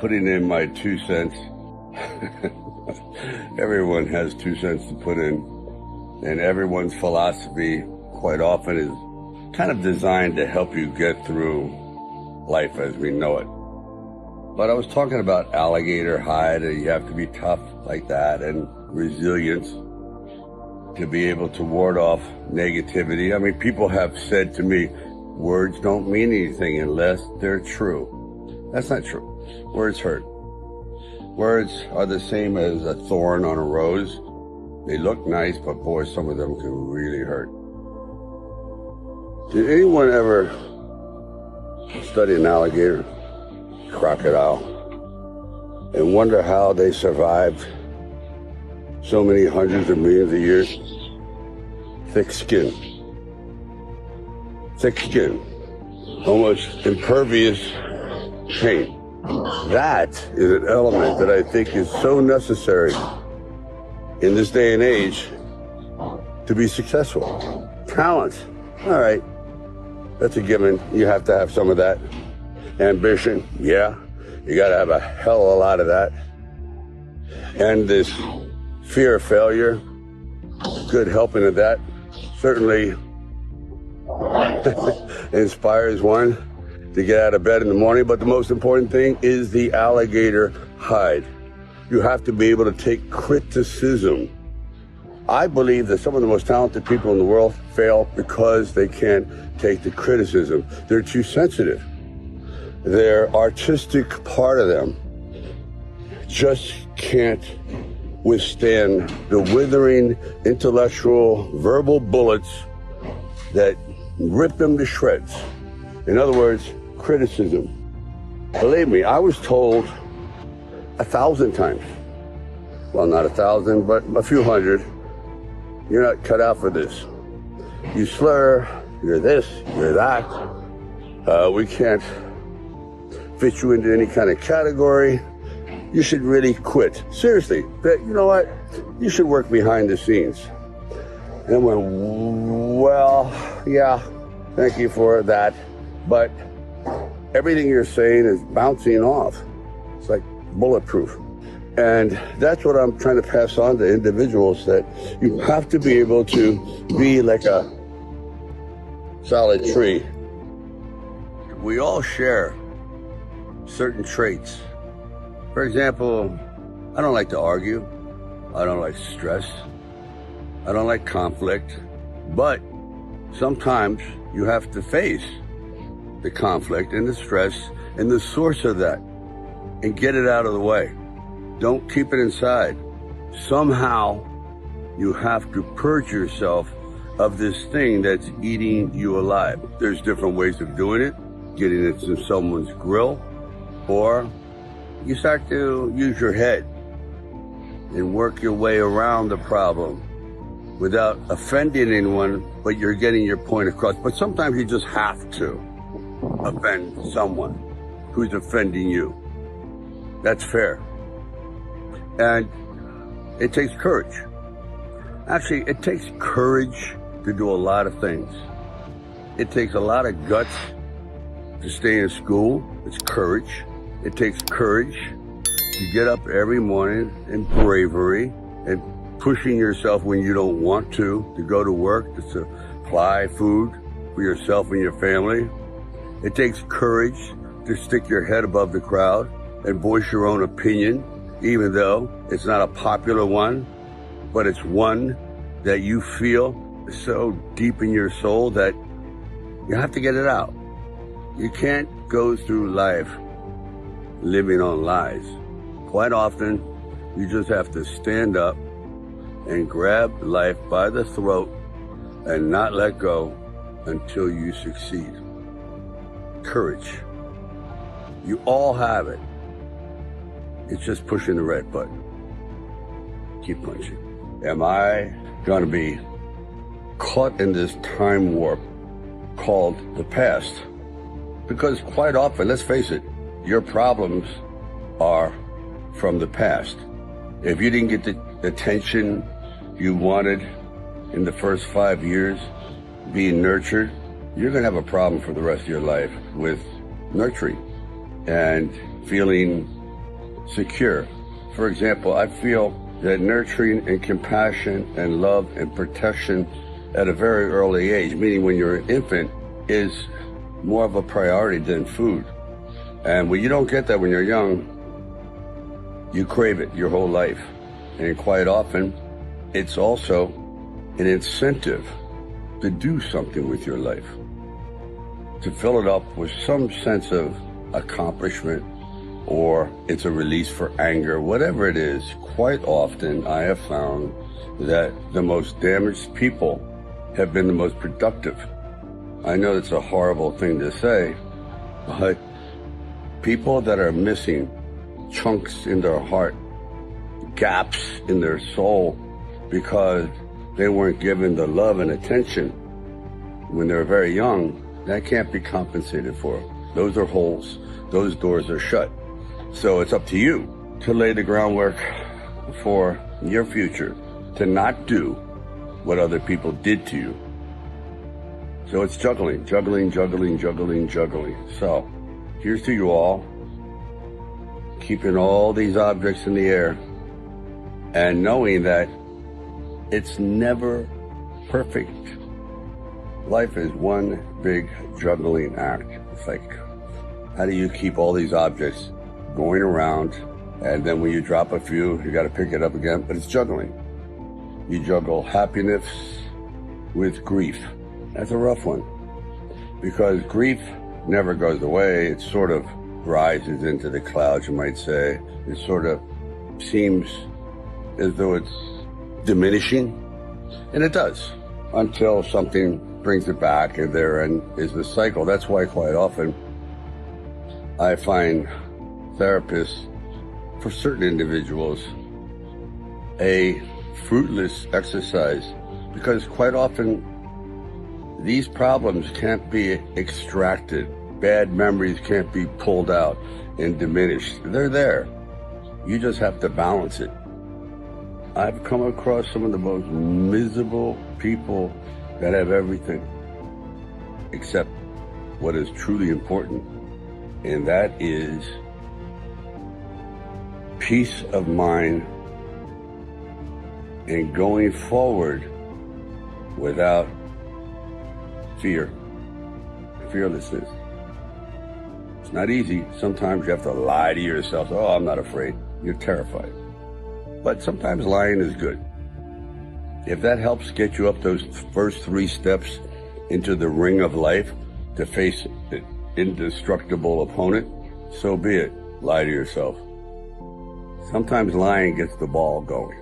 putting in my 2 cents. Everyone has 2 cents to put in, and everyone's philosophy quite often is kind of designed to help you get through life as we know it. But I was talking about alligator hide, and you have to be tough like that, and resilience to be able to ward off negativity. I mean, people have said to me, words don't mean anything unless they're true. That's not true. Words hurt. Words are the same as a thorn on a rose. They look nice, but boy, some of them can really hurt. Did anyone ever study an alligator, crocodile, and wonder how they survived so many hundreds of millions of years? Thick skin. Thick skin. Almost impervious paint. That is an element that I think is so necessary in this day and age to be successful. Talent. All right. That's a given. You have to have some of that. Ambition. Yeah. You got to have a hell of a lot of that. And this fear of failure, good helping of that, certainly inspires one to get out of bed in the morning. But the most important thing is the alligator hide. You have to be able to take criticism. I believe that some of the most talented people in the world fail because they can't take the criticism. They're too sensitive. Their artistic part of them just can't withstand the withering intellectual verbal bullets that rip them to shreds. In other words, criticism. Believe me, I was told 1,000 times, well, not 1,000, but a few hundred, you're not cut out for this. You slur, you're this, you're that. We can't fit you into any kind of category. You should really quit. Seriously, you know what? You should work behind the scenes. And I went, well, yeah, thank you for that. But everything you're saying is bouncing off. It's like bulletproof. And that's what I'm trying to pass on to individuals, that you have to be able to be like a solid tree. We all share certain traits. For example, I don't like to argue. I don't like stress. I don't like conflict. But sometimes you have to face the conflict and the stress and the source of that and get it out of the way. Don't keep it inside. Somehow you have to purge yourself of this thing that's eating you alive. There's different ways of doing it. Getting it in someone's grill, or you start to use your head and work your way around the problem without offending anyone, but you're getting your point across. But sometimes you just have to offend someone who's offending you. That's fair. And it takes courage. Actually, it takes courage to do a lot of things. It takes a lot of guts to stay in school. It's courage. It takes courage to get up every morning, and bravery, and pushing yourself when you don't want to go to work, to supply food for yourself and your family. It takes courage to stick your head above the crowd and voice your own opinion, even though it's not a popular one, but it's one that you feel so deep in your soul that you have to get it out. You can't go through life living on lies. Quite often, you just have to stand up and grab life by the throat and not let go until you succeed. Courage. You all have it. It's just pushing the red button. Keep punching. Am I going to be caught in this time warp called the past? Because quite often, let's face it, your problems are from the past. If you didn't get the attention you wanted in the first 5 years being nurtured, you're going to have a problem for the rest of your life with nurturing and feeling secure. For example, I feel that nurturing and compassion and love and protection at a very early age, meaning when you're an infant, is more of a priority than food. And when you don't get that when you're young, you crave it your whole life. And quite often, it's also an incentive to do something with your life, to fill it up with some sense of accomplishment, or it's a release for anger, whatever it is. Quite often, I have found that the most damaged people have been the most productive. I know it's a horrible thing to say, but people that are missing chunks in their heart, gaps in their soul, because they weren't given the love and attention when they were very young, that can't be compensated for. Those are holes. Those doors are shut. So it's up to you to lay the groundwork for your future, to not do what other people did to you. So it's juggling. So here's to you all, keeping all these objects in the air and knowing that it's never perfect. Life is one big juggling act. It's like, how do you keep all these objects going around, and then when you drop a few, you got to pick it up again? But it's juggling. You juggle happiness with grief. That's a rough one, because grief never goes away. It sort of rises into the clouds, you might say. It sort of seems as though it's diminishing, and it does, until something brings it back, and therein is the cycle. That's why quite often I find therapists, for certain individuals, a fruitless exercise, because quite often these problems can't be extracted. Bad memories can't be pulled out and diminished. They're there. You just have to balance it. I've come across some of the most miserable people that have everything except what is truly important, and that is peace of mind and going forward without fear, fearlessness. It's not easy. Sometimes you have to lie to yourself. Oh, I'm not afraid. You're terrified. But sometimes lying is good. If that helps get you up those first 3 steps into the ring of life to face an indestructible opponent, so be it. Lie to yourself. Sometimes lying gets the ball going.